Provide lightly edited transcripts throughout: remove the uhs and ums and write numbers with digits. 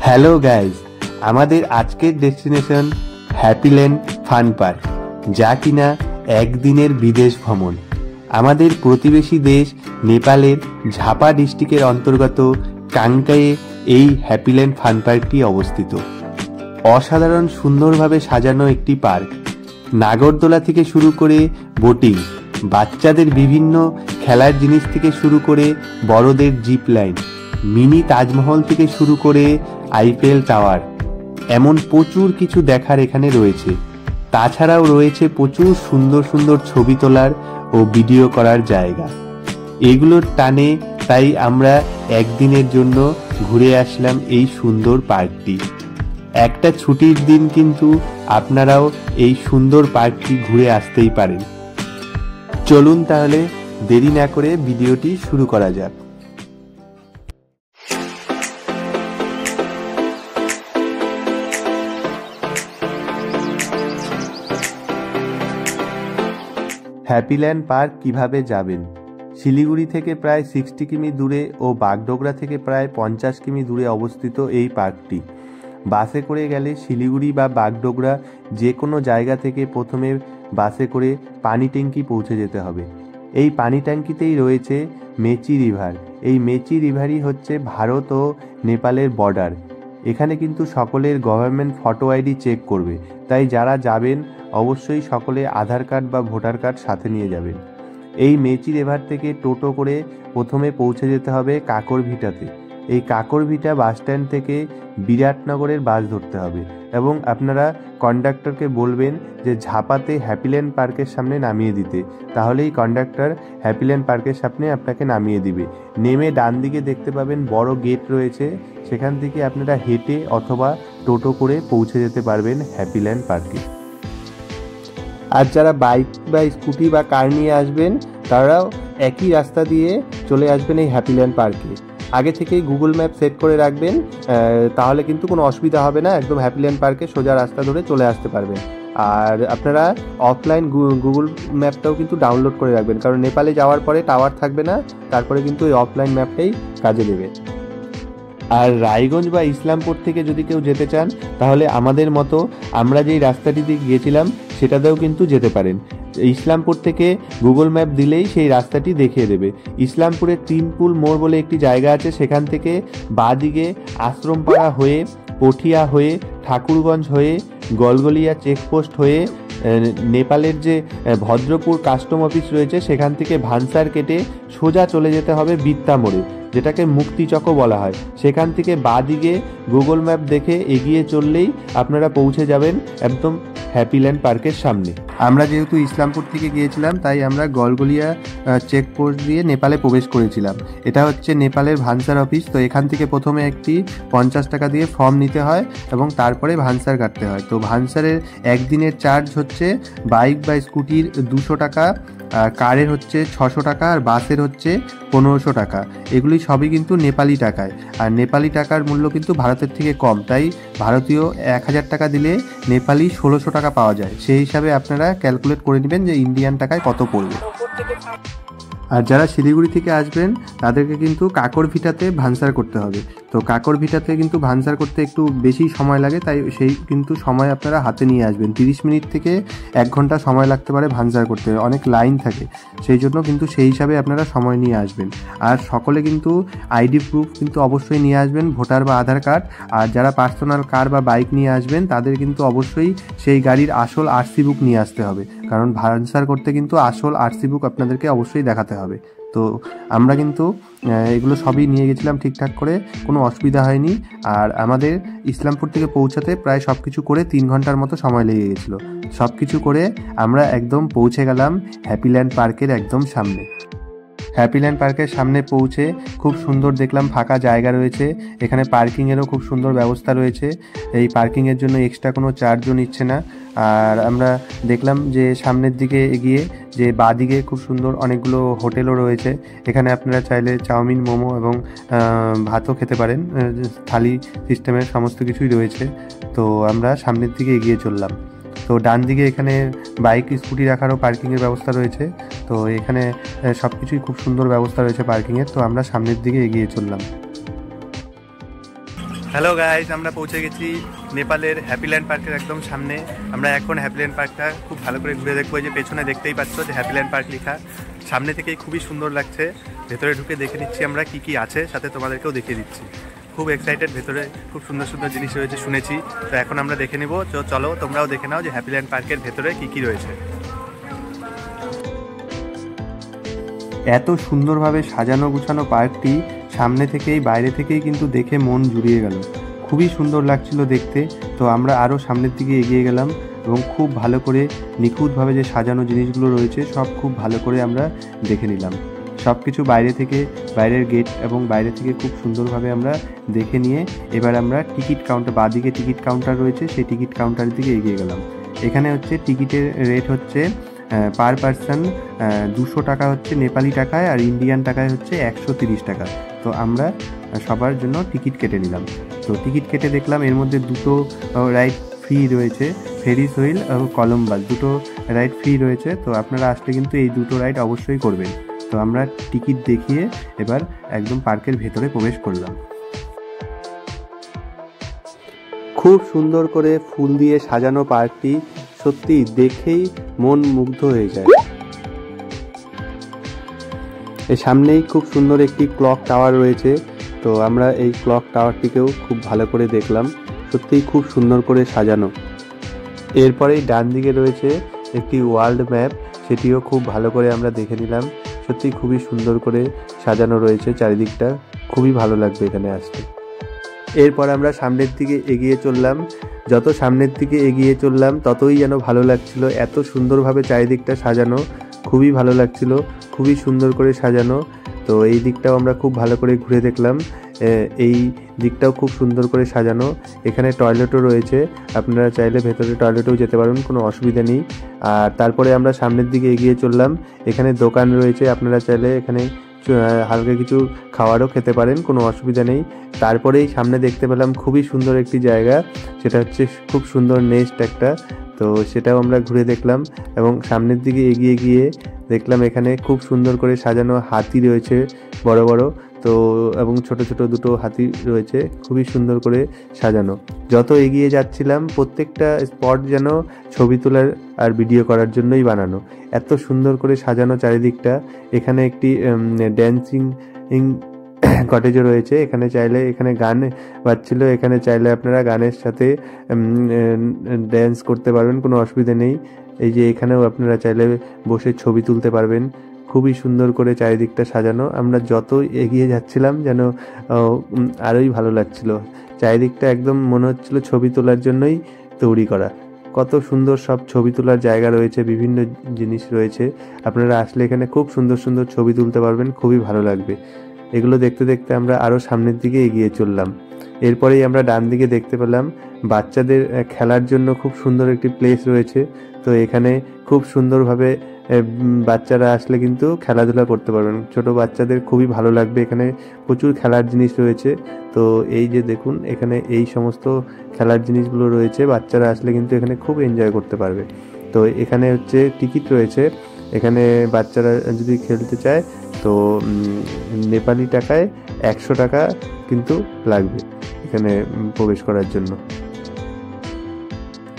Hello guys, আমাদের আজকের destination হ্যাপিল্যান্ড fun park, যা কিনা একদিনের বিদেশ ভ্রমণ। আমাদের প্রতিবেশী দেশ নেপালের ঝাপা ডিস্ট্রিক্টের অন্তর্গত কাংকায়ে এই হ্যাপিল্যান্ড ফান পার্কটি অবস্থিত। অসাধারণ সুন্দরভাবে সাজানো একটি পার্ক। নাগরদোলা থেকে শুরু করে বোটিং, বাচ্চাদের বিভিন্ন খেলার জিনিস থেকে শুরু করে বড়দের জিপ লাইন, মিনি তাজমহল থেকে শুরু করে আইফেল টাওয়ার, এমন প্রচুর কিছু দেখার এখানে রয়েছে। তাছাড়াও রয়েছে প্রচুর সুন্দর সুন্দর ছবি তোলার ও ভিডিও করার জায়গা। এগুলোর টানে তাই আমরা একদিনের জন্য ঘুরে আসলাম এই সুন্দর পার্কটি। একটা ছুটির দিন কিন্তু আপনারাও এই সুন্দর পার্কটি ঘুরে আসতেই পারেন। চলুন তাহলে দেরি না করে ভিডিওটি শুরু করা যাক। হ্যাপিল্যান্ড পার্ক কিভাবে যাবেন? শিলিগুড়ি থেকে প্রায় 60 কিমি দূরে ও বাগডোগরা থেকে প্রায় 50 কিমি দূরে অবস্থিত এই পার্কটি। বাসে করে গেলে শিলিগুড়ি বা বাগডোগরা যে কোনো জায়গা থেকে প্রথমে বাসে করে পানি ট্যাঙ্কি পৌঁছে যেতে হবে। এই পানি ট্যাঙ্কিতেই রয়েছে মেচি রিভার। এই মেচি রিভারই হচ্ছে ভারত ও নেপালের বর্ডার। এখানে কিন্তু সকলের গভর্নমেন্ট ফটো আইডি চেক করবে, তাই যারা যাবেন অবশ্যই সকলে আধার কার্ড বা ভোটার কার্ড সাথে নিয়ে যাবেন। এই মেচি রিভার থেকে টোটো করে প্রথমে পৌঁছে যেতে হবে কাকরভিটাতে। এই কাকরভিটা বাস স্ট্যান্ড থেকে বিরাটনগরের বাস ধরতে হবে এবং আপনারা কন্ডাক্টরকে বলবেন যে ঝাপাতে হ্যাপিল্যান্ড পার্কের সামনে নামিয়ে দিতে, তাহলেই কন্ডাক্টর হ্যাপিল্যান্ড পার্কের সামনে আপনাকে নামিয়ে দিবে। নেমে ডান দিকে দেখতে পাবেন বড় গেট রয়েছে, সেখান থেকে আপনারা হেঁটে অথবা টোটো করে পৌঁছে যেতে পারবেন হ্যাপিল্যান্ড পার্কে। আর যারা বাইক বা স্কুটি বা কার নিয়ে আসবেন তারাও একই রাস্তা দিয়ে চলে আসবেন এই হ্যাপিল্যান্ড পার্কে। আগে থেকেই গুগল ম্যাপ সেট করে রাখবেন, তাহলে কিন্তু কোনো অসুবিধা হবে না, একদম হ্যাপিল্যান্ড পার্কে সোজা রাস্তা ধরে চলে আসতে পারবেন। আর আপনারা অফলাইন গুগল ম্যাপটাও কিন্তু ডাউনলোড করে রাখবেন, কারণ নেপালে যাওয়ার পরে টাওয়ার থাকবে না, তারপরে কিন্তু এই অফলাইন ম্যাপটাই কাজে দেবে। আর রায়গঞ্জ বা ইসলামপুর থেকে যদি কেউ যেতে চান তাহলে আমাদের মতো আমরা যেই রাস্তাটি দিয়ে গিয়েছিলাম সেটাতেও কিন্তু যেতে পারেন। ইসলামপুর থেকে গুগল ম্যাপ দিলেই সেই রাস্তাটি দেখিয়ে দেবে। ইসলামপুরের তিনপুল মোড় বলে একটি জায়গা আছে, সেখান থেকে বাঁদিকে আশ্রমপাড়া হয়ে, পঠিয়া হয়ে, ঠাকুরগঞ্জ হয়ে, গলগলিয়া চেকপোস্ট হয়ে, নেপালের যে ভদ্রপুর কাস্টম অফিস রয়েছে সেখান থেকে ভানসার কেটে সোজা চলে যেতে হবে বিত্তা মোড়ে, যেটাকে মুক্তিচকও বলা হয়। সেখান থেকে বাঁদিকে গুগল ম্যাপ দেখে এগিয়ে চললেই আপনারা পৌঁছে যাবেন একদম হ্যাপিল্যান্ড পার্কের সামনে। আমরা যেহেতু ইসলামপুর থেকে গিয়েছিলাম তাই আমরা গলগলিয়া চেকপোস্ট দিয়ে নেপালে প্রবেশ করেছিলাম। এটা হচ্ছে নেপালের ভানসার অফিস। তো এখান থেকে প্রথমে একটি 50 টাকা দিয়ে ফর্ম নিতে হয় এবং তারপরে ভানসার কাটতে হয়। তো ভানসারের একদিনের চার্জ হচ্ছে বাইক বা স্কুটির 200 টাকা, কারের হচ্ছে 600 টাকা, আর বাসের হচ্ছে 1500 টাকা। এগুলি সবই কিন্তু নেপালি টাকায়, আর নেপালি টাকার মূল্য কিন্তু ভারতের থেকে কম, তাই ভারতীয় 1000 টাকা দিলে নেপালি 1600 টাকা পাওয়া যায়। সেই হিসাবে আপনারা ক্যালকুলেট করে নেবেন যে ইন্ডিয়ান টাকায় কত পড়বে। আর যারা শিলিগুড়ি থেকে আসবেন তাদেরকে কিন্তু কাকরভিটাতে ভানসার করতে হবে। তো কাকরভিটাতে কিন্তু ভানসার করতে একটু বেশি সময় লাগে, তাই সেই কিন্তু সময় আপনারা হাতে নিয়ে আসবেন। 30 মিনিট থেকে 1 ঘন্টা সময় লাগতে পারে ভানসার করতে, অনেক লাইন থাকে, সেই জন্য কিন্তু সেই হিসাবে আপনারা সময় নিয়ে আসবেন। আর সকলে কিন্তু আইডি প্রুফ কিন্তু অবশ্যই নিয়ে আসবেন, ভোটার বা আধার কার্ড। আর যারা পার্সোনাল কার বা বাইক নিয়ে আসবেন তাদের কিন্তু অবশ্যই সেই গাড়ির আসল আরসি বুক নিয়ে আসতে হবে, কারণ ভানসার করতে কিন্তু আসল আরসি বুক আপনাদেরকে অবশ্যই দেখাতে হবে। তো আমরা কিন্তু এগুলো সবই নিয়ে গেছিলাম ঠিকঠাক করে, কোনো অসুবিধা হয়নি। আর আমাদের ইসলামপুর থেকে পৌঁছাতে প্রায় সব কিছু করে 3 ঘন্টার মতো সময় লেগে গেছিলো। সব কিছু করে আমরা একদম পৌঁছে গেলাম হ্যাপিল্যান্ড পার্কের একদম সামনে। হ্যাপিল্যান্ড পার্কের সামনে পৌঁছে খুব সুন্দর দেখলাম ফাঁকা জায়গা রয়েছে, এখানে পার্কিংয়েরও খুব সুন্দর ব্যবস্থা রয়েছে। এই পার্কিংয়ের জন্য এক্সট্রা কোনো চার্জও নিচ্ছে না। আর আমরা দেখলাম যে সামনের দিকে এগিয়ে যে বাঁদিকে খুব সুন্দর অনেকগুলো হোটেলও রয়েছে, এখানে আপনারা চাইলে চাউমিন, মোমো এবং ভাতও খেতে পারেন, থালি সিস্টেমের সমস্ত কিছুই রয়েছে। তো আমরা সামনের দিকে এগিয়ে চললাম। তো ডান দিকে এখানে বাইক স্কুটি রাখারও পার্কিংয়ের ব্যবস্থা রয়েছে। তো এখানে সব কিছুই খুব সুন্দর ব্যবস্থা রয়েছে পার্কিংয়ের। তো আমরা সামনের দিকে এগিয়ে চললাম। হ্যালো গাইস, আমরা পৌঁছে গেছি নেপালের হ্যাপিল্যান্ড পার্কের একদম সামনে। আমরা এখন হ্যাপিল্যান্ড পার্কটা খুব ভালো করে ঘুরে দেখবো। যে পেছনে দেখতেই পাচ্ছ যে হ্যাপিল্যান্ড পার্ক লেখা, সামনে থেকেই খুবই সুন্দর লাগছে। ভেতরে ঢুকে দেখে নিচ্ছি আমরা কি কি আছে, সাথে তোমাদেরকেও দেখিয়ে দিচ্ছি। খুব এক্সাইটেড, ভেতরে খুব সুন্দর সুন্দর জিনিস রয়েছে শুনেছি। তো এখন আমরা দেখে নেবো। তো চলো তোমরাও দেখে নাও যে হ্যাপিল্যান্ড পার্কের ভেতরে কি কি রয়েছে। এত সুন্দরভাবে সাজানো গুছানো পার্কটি সামনে থেকেই বাইরে থেকেই কিন্তু দেখে মন জুড়িয়ে গেল। খুবই সুন্দর লাগছিল দেখতে। তো আমরা আরও সামনের দিকে এগিয়ে গেলাম এবং খুব ভালো করে নিখুঁতভাবে যে সাজানো জিনিসগুলো রয়েছে সব খুব ভালো করে আমরা দেখে নিলাম। সব কিছু বাইরে থেকে, বাইরের গেট এবং বাইরে থেকে খুব সুন্দরভাবে আমরা দেখে নিয়ে এবার আমরা টিকিট কাউন্টার, বাঁদিকে টিকিট কাউন্টার রয়েছে, সেই টিকিট কাউন্টারের দিকে এগিয়ে গেলাম। এখানে হচ্ছে টিকিটের রেট হচ্ছে পার পারসন 200 টাকা হচ্ছে নেপালি টাকায়, আর ইন্ডিয়ান টাকায় হচ্ছে 130 টাকা। তো আমরা সবার জন্য টিকিট কেটে নিলাম। তো টিকিট কেটে দেখলাম এর মধ্যে দুটো রাইড ফ্রি রয়েছে, ফেরিস হুইল এবং কলম্বাস, দুটো রাইড ফ্রি রয়েছে। তো আপনারা আসলে কিন্তু এই দুটো রাইড অবশ্যই করবেন। তো আমরা টিকিট দেখিয়ে এবার একদম পার্কের ভেতরে প্রবেশ করলাম। খুব সুন্দর করে ফুল দিয়ে সাজানো পার্কটি সত্যি দেখেই মন মুগ্ধ হয়ে যায়। এর সামনেই খুব সুন্দর একটি ক্লক টাওয়ার রয়েছে। তো আমরা এই ক্লক টাওয়ারটিকেও খুব ভালো করে দেখলাম, সত্যিই খুব সুন্দর করে সাজানো। এরপরেই ডান দিকে রয়েছে একটি ওয়ার্ল্ড ম্যাপ, সেটিও খুব ভালো করে আমরা দেখে নিলাম। সত্যি খুবই সুন্দর করে সাজানো রয়েছে চারিদিকটা, খুবই ভালো লাগবে এখানে আসতে। এরপর আমরা সামনের দিকে এগিয়ে চললাম। যত সামনের দিকে এগিয়ে চললাম ততই যেন ভালো লাগছিল। এত সুন্দরভাবে চারিদিকটা সাজানো, খুবই ভালো লাগছিল, খুবই সুন্দর করে সাজানো। তো এই দিকটাও আমরা খুব ভালো করে ঘুরে দেখলাম। এই দিকটাও খুব সুন্দর করে সাজানো। এখানে টয়লেটও রয়েছে, আপনারা চাইলে ভেতরে টয়লেটেও যেতে পারবেন, কোনো অসুবিধা নেই। আর তারপরে আমরা সামনের দিকে এগিয়ে চললাম। এখানে দোকান রয়েছে, আপনারা চাইলে এখানে হালকা কিছু খাবারও খেতে পারেন, কোনো অসুবিধা নেই। তারপরেই সামনে দেখতে পেলাম খুবই সুন্দর একটি জায়গা, সেটা হচ্ছে খুব সুন্দর নেস্ট একটা। তো সেটাও আমরা ঘুরে দেখলাম এবং সামনের দিকে এগিয়ে গিয়ে দেখলাম এখানে খুব সুন্দর করে সাজানো হাতি রয়েছে বড় বড়, তো এবং ছোট ছোট দুটো হাতি রয়েছে, খুবই সুন্দর করে সাজানো। যত এগিয়ে যাচ্ছিলাম প্রত্যেকটা স্পট যেন ছবি তোলার আর ভিডিও করার জন্যই বানানো, এত সুন্দর করে সাজানো চারিদিকটা। এখানে একটি ড্যান্সিং কটেজও রয়েছে, এখানে চাইলে, এখানে গান বাজছিল, এখানে চাইলে আপনারা গানের সাথে ড্যান্স করতে পারবেন, কোনো অসুবিধা নেই। এই যে এখানেও আপনারা চাইলে বসে ছবি তুলতে পারবেন। খুবই সুন্দর করে চারিদিকটা সাজানো। আমরা যত এগিয়ে যাচ্ছিলাম যেন আরোই ভালো লাগছিল। চারিদিকটা একদম মনে হচ্ছিল ছবি তোলার জন্যই তৈরি করা। কত সুন্দর সব ছবি তোলার জায়গা রয়েছে, বিভিন্ন জিনিস রয়েছে। আপনারা আসলে এখানে খুব সুন্দর সুন্দর ছবি তুলতে পারবেন, খুবই ভালো লাগবে। এগুলো দেখতে দেখতে আমরা আরও সামনের দিকে এগিয়ে চললাম। এরপরেই আমরা ডান দিকে দেখতে পেলাম বাচ্চাদের খেলার জন্য খুব সুন্দর একটি প্লেস রয়েছে। তো এখানে খুব সুন্দরভাবে বাচ্চারা আসলে কিন্তু খেলাধুলা করতে পারবেন, ছোট বাচ্চাদের খুবই ভালো লাগবে। এখানে প্রচুর খেলার জিনিস রয়েছে। তো এই যে দেখুন, এখানে এই সমস্ত খেলার জিনিসগুলো রয়েছে, বাচ্চারা আসলে কিন্তু এখানে খুব এনজয় করতে পারবে। তো এখানে হচ্ছে টিকিট রয়েছে, এখানে বাচ্চারা যদি খেলতে চায় তো নেপালি টাকায় 100 টাকা কিন্তু লাগবে এখানে প্রবেশ করার জন্য।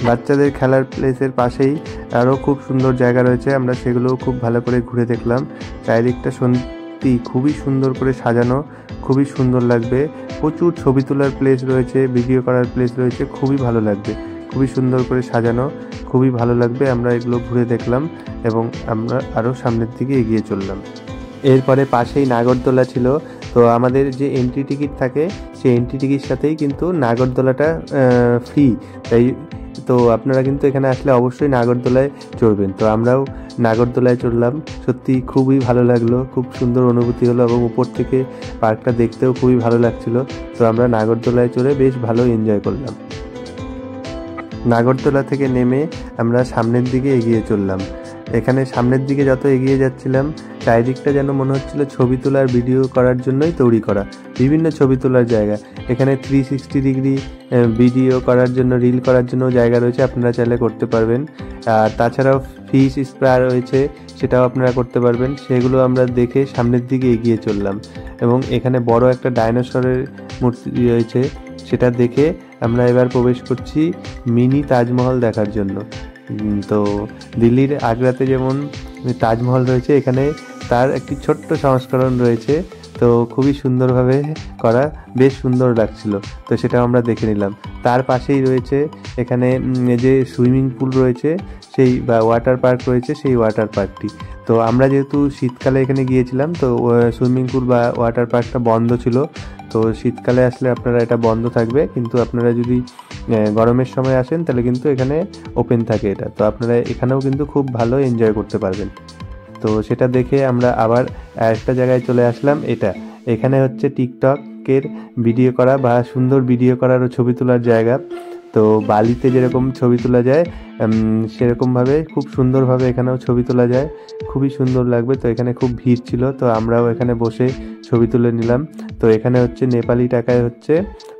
বাচ্চাদের খেলার প্লেসের পাশেই আরও খুব সুন্দর জায়গা রয়েছে, আমরা সেগুলোও খুব ভালো করে ঘুরে দেখলাম। চারিদিকটা সত্যি খুবই সুন্দর করে সাজানো, খুবই সুন্দর লাগবে। প্রচুর ছবি তোলার প্লেস রয়েছে, ভিডিও করার প্লেস রয়েছে, খুবই ভালো লাগবে। খুবই সুন্দর করে সাজানো, খুবই ভালো লাগবে। আমরা এগুলো ঘুরে দেখলাম এবং আমরা আরও সামনের দিকে এগিয়ে চললাম। এরপরে পাশেই নাগরদোলা ছিল। তো আমাদের যে এন্ট্রি টিকিট থাকে সেই এন্ট্রি টিকিট সাথেই কিন্তু নাগরদোলাটা ফ্রি, তাই তো আপনারা কিন্তু এখানে আসলে অবশ্যই নাগরদোলায় চড়বেন। তো আমরাও নাগরদোলায় চড়লাম, সত্যি খুবই ভালো লাগলো, খুব সুন্দর অনুভূতি হলো এবং উপর থেকে পার্কটা দেখতেও খুবই ভালো লাগছিল। তো আমরা নাগরদোলায় চড়ে বেশ ভালো এনজয় করলাম। নাগরদোলা থেকে নেমে আমরা সামনের দিকে এগিয়ে চললাম। এখানে সামনের দিকে যত এগিয়ে যাচ্ছিলাম চারিদিকটা যেন মনে হচ্ছিল ছবি তোলার ভিডিও করার জন্যই তৈরি করা, বিভিন্ন ছবি তোলার জায়গা। এখানে 360 ডিগ্রি ভিডিও করার জন্য, রিল করার জন্য জায়গা রয়েছে, আপনারা চাইলে করতে পারবেন। আর তাছাড়াও ফিশ স্প্রে রয়েছে, সেটাও আপনারা করতে পারবেন। সেগুলো আমরা দেখে সামনের দিকে এগিয়ে চললাম এবং এখানে বড় একটা ডাইনোসরের মূর্তি রয়েছে, সেটা দেখে আমরা এবার প্রবেশ করছি মিনি তাজমহল দেখার জন্য। তো দিল্লির আগ্রাতে যেমন তাজমহল রয়েছে, এখানে তার একটি ছোট্ট সংস্করণ রয়েছে। তো খুবই সুন্দরভাবে করা, বেশ সুন্দর লাগছিল। তো সেটাও আমরা দেখে নিলাম। তার পাশেই রয়েছে এখানে যে সুইমিং পুল রয়েছে সেই বা ওয়াটার পার্ক রয়েছে, সেই ওয়াটার পার্কটি। তো আমরা যেহেতু শীতকালে এখানে গিয়েছিলাম, তো সুইমিং পুল বা ওয়াটার পার্কটা বন্ধ ছিল। তো শীতকালে আসলে আপনারা এটা বন্ধ থাকবে, কিন্তু আপনারা যদি গরমের সময় আসেন তাহলে কিন্তু এখানে ওপেন থাকে এটা। তো আপনারা এখানেও কিন্তু খুব ভালো এনজয় করতে পারবেন। তো সেটা দেখে আমরা আবার আরেকটা জায়গায় চলে আসলাম। এখানে হচ্ছে টিকটকের ভিডিও করা বা সুন্দর ভিডিও করার ও ছবি তোলার জায়গা। তো বালিতে যেরকম ছবি তোলা যায় সেরকমভাবে খুব সুন্দরভাবে এখানেও ছবি তোলা যায়, খুবই সুন্দর লাগবে। তো এখানে খুব ভিড় ছিল, তো আমরাও এখানে বসে ছবি তুলে নিলাম। তো এখানে হচ্ছে নেপালি টাকায় হচ্ছে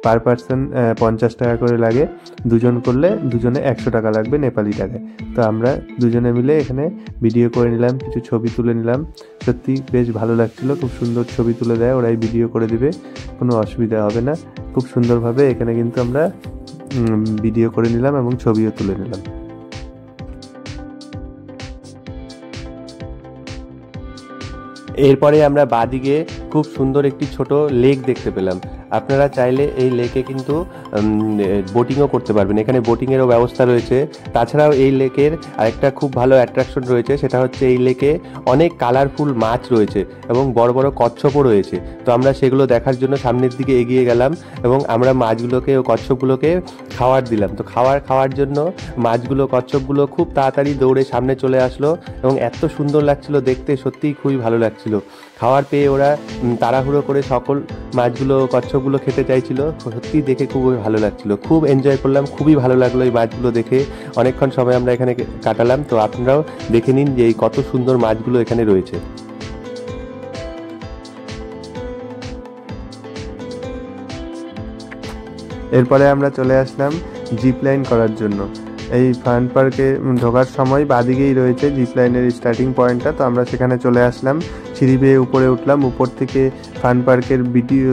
পার পার্সন 50 টাকা করে লাগে, দুজন করলে দুজনে 100 টাকা লাগবে নেপালি টাকায়। তো আমরা দুজনে মিলে এখানে ভিডিও করে নিলাম, কিছু ছবি তুলে নিলাম। সত্যি বেশ ভালো লাগছিল, খুব সুন্দর ছবি তুলে দেয়, ওরাই ভিডিও করে দিবে, কোনো অসুবিধা হবে না। খুব সুন্দরভাবে এখানে কিন্তু আমরা ভিডিও করে নিলাম এবং ছবিও তুলে নিলাম। এরপরে আমরা বাদিকে খুব সুন্দর একটি ছোট লেক দেখতে পেলাম। আপনারা চাইলে এই লেকে কিন্তু বোটিংও করতে পারবেন, এখানে বোটিংয়েরও ব্যবস্থা রয়েছে। তাছাড়াও এই লেকের আরেকটা খুব ভালো অ্যাট্রাকশন রয়েছে, সেটা হচ্ছে এই লেকে অনেক কালারফুল মাছ রয়েছে এবং বড় বড় কচ্ছপও রয়েছে। তো আমরা সেগুলো দেখার জন্য সামনের দিকে এগিয়ে গেলাম এবং আমরা মাছগুলোকে ও কচ্ছপগুলোকে খাবার দিলাম। তো খাওয়ার জন্য মাছগুলো কচ্ছপগুলো খুব তাড়াতাড়ি দৌড়ে সামনে চলে আসলো এবং এত সুন্দর লাগছিল দেখতে, সত্যিই খুবই ভালো লাগছিল। খাবার পেয়ে ওরা তাড়াহুড়ো করে সকল মাছগুলো কচ্ছপগুলো খেতে চাইছিল। সত্যি দেখে খুবই ভালো লাগছিল, খুব এনজয় করলাম, খুবই ভালো লাগলো এই মাছগুলো দেখে। অনেকক্ষণ সময় আমরা এখানে কাটালাম। তো আপনারাও দেখে নিন যে এই কত সুন্দর মাছগুলো এখানে রয়েছে। এরপরে আমরা চলে আসলাম জিপ লাইন করার জন্য। এই ফান পার্কে ঢোকার সময় বাদিকেই রয়েছে জিপ লাইনের স্টার্টিং পয়েন্টটা। তো আমরা সেখানে চলে আসলাম, সিঁড়ি বেয়ে উপরে উঠলাম। উপর থেকে ফান পার্কের ভিডিও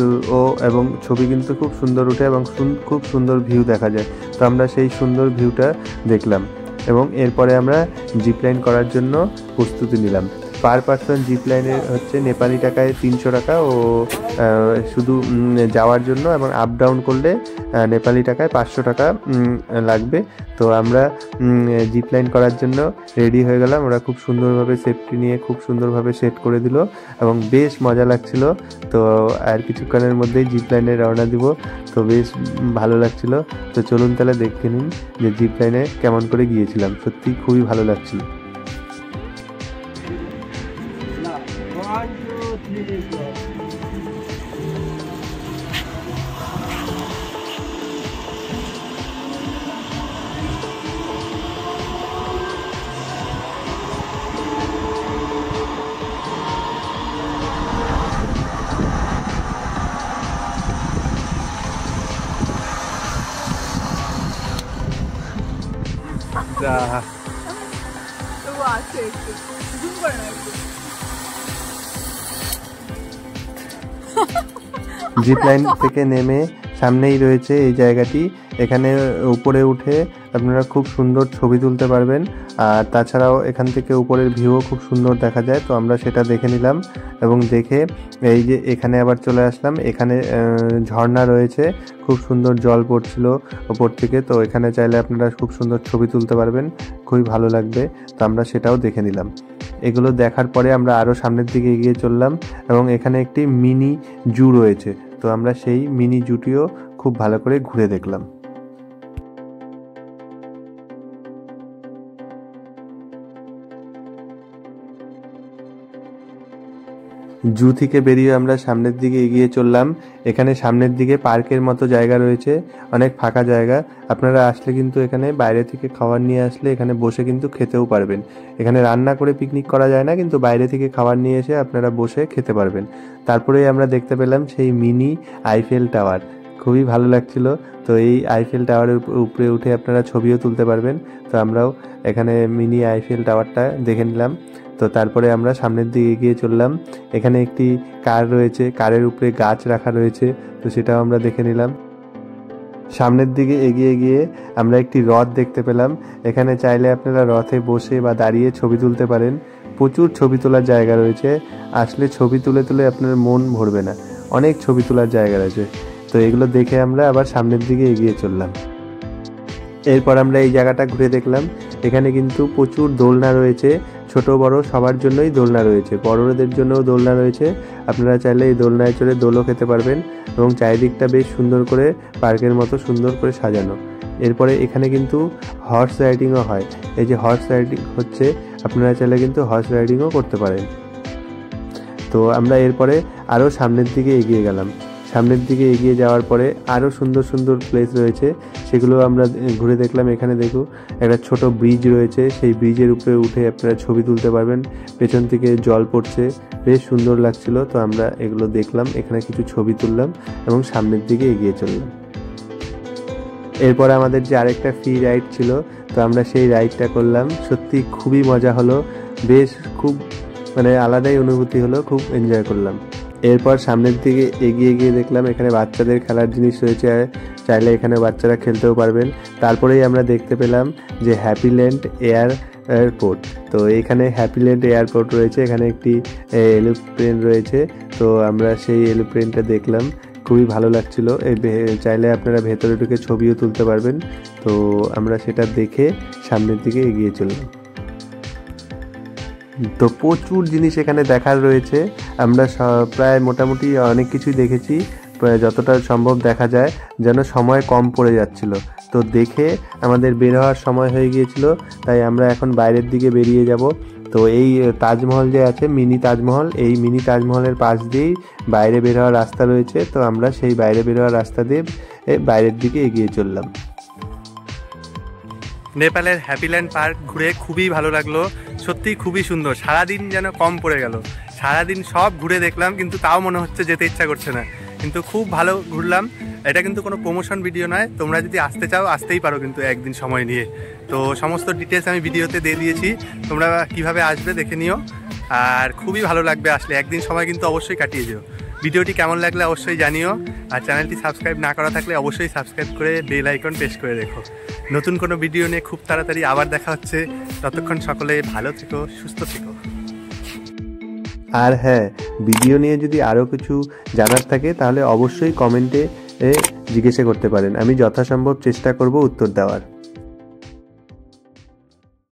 এবং ছবি কিন্তু খুব সুন্দর উঠে এবং খুব সুন্দর ভিউ দেখা যায়। তো আমরা সেই সুন্দর ভিউটা দেখলাম এবং এরপরে আমরা জিপ লাইন করার জন্য প্রস্তুতি নিলাম। পার পার্সন জিপ লাইনের হচ্ছে নেপালি টাকায় 300 টাকা ও শুধু যাওয়ার জন্য, এবং আপ ডাউন করলে নেপালি টাকায় 500 টাকা লাগবে। তো আমরা জিপ লাইন করার জন্য রেডি হয়ে গেলাম। ওরা খুব সুন্দরভাবে সেফটি নিয়ে খুব সুন্দরভাবে সেট করে দিল এবং বেশ মজা লাগছিল। তো আর কিছুক্ষণের মধ্যেই জিপ লাইনে রওনা দিব। তো বেশ ভালো লাগছিল। তো চলুন তাহলে দেখে নিন যে জিপ লাইনে কেমন করে গিয়েছিলাম, সত্যি খুবই ভালো লাগছিল। জিপ লাইন থেকে নেমে সামনেই রয়েছে এই জায়গাটি। এখানে উপরে উঠে আপনারা খুব সুন্দর ছবি তুলতে পারবেন, আর তাছাড়াও এখান থেকে উপরের ভিউও খুব সুন্দর দেখা যায়। তো আমরা সেটা দেখে নিলাম এবং দেখে এই যে এখানে আবার চলে আসলাম। এখানে ঝর্ণা রয়েছে, খুব সুন্দর জল পড়ছিল ওপর থেকে। তো এখানে চাইলে আপনারা খুব সুন্দর ছবি তুলতে পারবেন, খুবই ভালো লাগবে। তো আমরা সেটাও দেখে নিলাম। এগুলো দেখার পরে আমরা আরও সামনের দিকে এগিয়ে চললাম এবং এখানে একটি মিনি জু রয়েছে। তো আমরা সেই মিনি জুটিও খুব ভালো করে ঘুরে দেখলাম। জু থেকে বেরিয়ে আমরা সামনের দিকে এগিয়ে চললাম। এখানে সামনের দিকে পার্কের মতো জায়গা রয়েছে, অনেক ফাঁকা জায়গা। আপনারা আসলে কিন্তু এখানে বাইরে থেকে খাবার নিয়ে আসলে এখানে বসে কিন্তু খেতেও পারবেন। এখানে রান্না করে পিকনিক করা যায় না, কিন্তু বাইরে থেকে খাবার নিয়ে এসে আপনারা বসে খেতে পারবেন। তারপরেই আমরা দেখতে পেলাম সেই মিনি আইফেল টাওয়ার, খুবই ভালো লাগছিল। তো এই আইফেল টাওয়ারের উপরে উঠে আপনারা ছবিও তুলতে পারবেন। তো আমরাও এখানে মিনি আইফেল টাওয়ারটা দেখে নিলাম। তো তারপরে আমরা সামনের দিকে এগিয়ে চললাম। এখানে একটি কার রয়েছে, কারের উপরে গাছ রাখা রয়েছে, তো সেটাও আমরা দেখে নিলাম। সামনের দিকে এগিয়ে গিয়ে আমরা একটি রথ দেখতে পেলাম। এখানে চাইলে আপনারা রথে বসে বা দাঁড়িয়ে ছবি তুলতে পারেন। প্রচুর ছবি তোলার জায়গা রয়েছে, আসলে ছবি তুলে তুলে আপনার মন ভরবে না, অনেক ছবি তোলার জায়গা রয়েছে। তো এগুলো দেখে আমরা আবার সামনের দিকে এগিয়ে চললাম। এরপর আমরা এই জায়গাটা ঘুরে দেখলাম। এখানে কিন্তু প্রচুর দোলনা রয়েছে, ছোট বড় সবার জন্যই দোলনা রয়েছে, বড়দের জন্যও দোলনা রয়েছে। আপনারা চাইলে এই দোলনায় চড়ে দোলও খেতে পারবেন এবং চারিদিকটা বেশ সুন্দর করে পার্কের মতো সুন্দর করে সাজানো। এরপরে এখানে কিন্তু হর্স রাইডিংও হয়। এই যে হর্স রাইডিং হচ্ছে, আপনারা চাইলে কিন্তু হর্স রাইডিংও করতে পারেন। তো আমরা এরপরে আরও সামনের দিকে এগিয়ে গেলাম। সামনের দিকে এগিয়ে যাওয়ার পরে আরও সুন্দর সুন্দর প্লেস রয়েছে, সেগুলো আমরা ঘুরে দেখলাম। এখানে দেখুন একটা ছোট ব্রিজ রয়েছে, সেই ব্রিজের উপরে উঠে আপনারা ছবি তুলতে পারবেন। পেছন থেকে জল পড়ছে, বেশ সুন্দর লাগছিল। তো আমরা এগুলো দেখলাম, এখানে কিছু ছবি তুললাম এবং সামনের দিকে এগিয়ে চললাম। এরপর আমাদের যে আরেকটা ফ্রি রাইড ছিল, তো আমরা সেই রাইডটা করলাম। সত্যি খুবই মজা হলো, বেশ খুব আলাদাই অনুভূতি হলো, খুব এনজয় করলাম। এরপর সামনের দিকে এগিয়ে গিয়ে দেখলাম এখানে বাচ্চাদের খেলার জিনিস রয়েছে, চাইলে এখানে বাচ্চারা খেলতেও পারবেন। তারপরেই আমরা দেখতে পেলাম যে হ্যাপিল্যান্ড এয়ারপোর্ট। তো এখানে হ্যাপিল্যান্ড এয়ারপোর্ট রয়েছে, এখানে একটি এরোপ্লেন রয়েছে। তো আমরা সেই এরোপ্লেনটা দেখলাম, খুবই ভালো লাগছিল। চাইলে আপনারা ভেতরে ঢুকে ছবিও তুলতে পারবেন। তো আমরা সেটা দেখে সামনের দিকে এগিয়ে চললাম। তো প্রচুর জিনিস এখানে দেখার রয়েছে, আমরা প্রায় মোটামুটি অনেক কিছুই দেখেছি, যতটা সম্ভব দেখা যায়, যেন সময় কম পড়ে যাচ্ছিল। তো দেখে আমাদের বের হওয়ার সময় হয়ে গিয়েছিল, তাই আমরা এখন বাইরের দিকে বেরিয়ে যাব। তো এই তাজমহল যে আছে, মিনি তাজমহল, এই মিনি তাজমহলের পাশ দিয়েই বাইরে বের হওয়ার রাস্তা রয়েছে। তো আমরা সেই বাইরে বের হওয়ার রাস্তা দিয়ে বাইরের দিকে এগিয়ে চললাম। নেপালের হ্যাপিল্যান্ড পার্ক ঘুরে খুবই ভালো লাগলো, সত্যি খুবই সুন্দর। সারাদিন যেন কম পড়ে গেল, সারাদিন সব ঘুরে দেখলাম, কিন্তু তাও মনে হচ্ছে যেতে ইচ্ছা করছে না, কিন্তু খুব ভালো ঘুরলাম। এটা কিন্তু কোনো প্রমোশন ভিডিও নয়, তোমরা যদি আসতে চাও আসতেই পারো কিন্তু একদিন সময় নিয়ে। তো সমস্ত ডিটেলস আমি ভিডিওতে দিয়ে দিয়েছি, তোমরা কিভাবে আসবে দেখে নিও, আর খুবই ভালো লাগবে আসলে। একদিন সময় কিন্তু অবশ্যই কাটিয়ে যেও। ভিডিওটি কেমন লাগলে অবশ্যই জানিও, আর চ্যানেলটি সাবস্ক্রাইব না করা থাকলে অবশ্যই সাবস্ক্রাইব করে বেল আইকন প্রেস করে রেখো। নতুন কোনো ভিডিও নিয়ে খুব তাড়াতাড়ি আবার দেখা হচ্ছে। ততক্ষণ সকলে ভালো থেকো, সুস্থ থেকো। আর হ্যাঁ, ভিডিও নিয়ে যদি আরও কিছু জানার থাকে তাহলে অবশ্যই কমেন্টে জিজ্ঞাসা করতে পারেন, আমি যথাসম্ভব চেষ্টা করব উত্তর দেওয়ার।